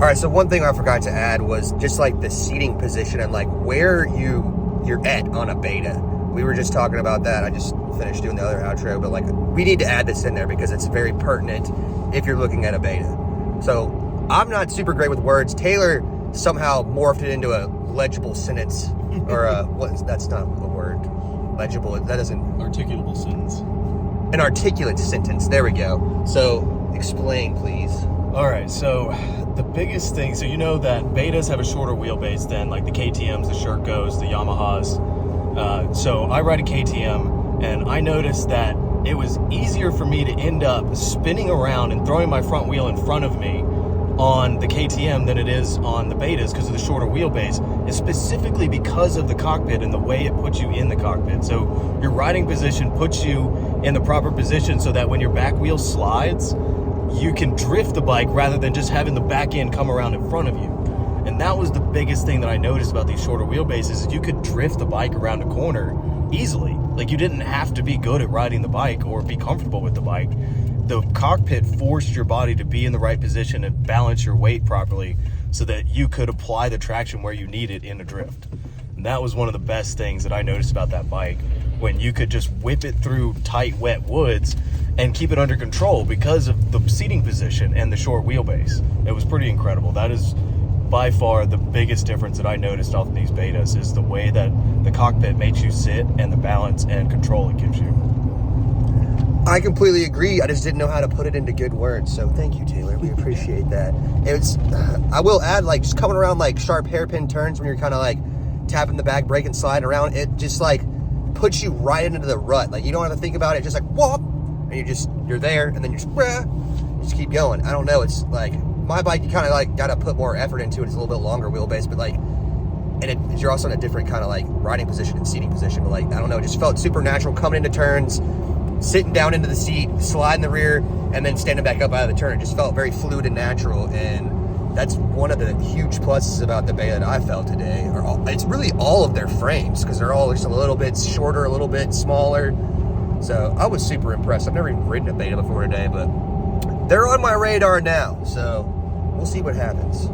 All right, so one thing I forgot to add was just like the seating position and like where you're at on a beta. We were just talking about that. I just finished doing the other outro, but like we need to add this in there because it's very pertinent if you're looking at a beta. So I'm not super great with words. Taylor somehow morphed it into a legible sentence, or that's not a word. Legible, that doesn't... Articulable sentence. An articulate sentence, there we go. So explain, please. All right, so the biggest thing, so you know that betas have a shorter wheelbase than like the KTMs, the Shercos, the Yamahas. So I ride a KTM, and I noticed that it was easier for me to end up spinning around and throwing my front wheel in front of me on the KTM than it is on the betas because of the shorter wheelbase, and specifically because of the cockpit and the way it puts you in the cockpit. So your riding position puts you in the proper position so that when your back wheel slides, you can drift the bike rather than just having the back end come around in front of you. And that was the biggest thing that I noticed about these shorter wheelbases, is you could drift the bike around a corner easily. Like, you didn't have to be good at riding the bike or be comfortable with the bike. The cockpit forced your body to be in the right position and balance your weight properly so that you could apply the traction where you need it in a drift. And that was one of the best things that I noticed about that bike, when you could just whip it through tight, wet woods and keep it under control because of the seating position and the short wheelbase. It was pretty incredible. That is by far the biggest difference that I noticed off of these betas, is the way that the cockpit makes you sit and the balance and control it gives you. I completely agree. I just didn't know how to put it into good words. So thank you, Taylor. We appreciate that. It's, I will add, like, just coming around like sharp hairpin turns when you're kind of like tapping the back brake and sliding around, it just like puts you right into the rut. Like, you don't have to think about it. Just like whoop, and you're there, and then you just keep going. I don't know. It's like my bike, you kind of like got to put more effort into it. It's a little bit longer wheelbase, but like, and you're also in a different kind of like riding position and seating position. But like, I don't know, it just felt super natural coming into turns, sitting down into the seat, sliding the rear, and then standing back up out of the turn. It just felt very fluid and natural, and that's one of the huge pluses about the beta that I felt today. It's really all of their frames, because they're all just a little bit shorter, a little bit smaller. So I was super impressed. I've never even ridden a beta before today, but they're on my radar now, so we'll see what happens.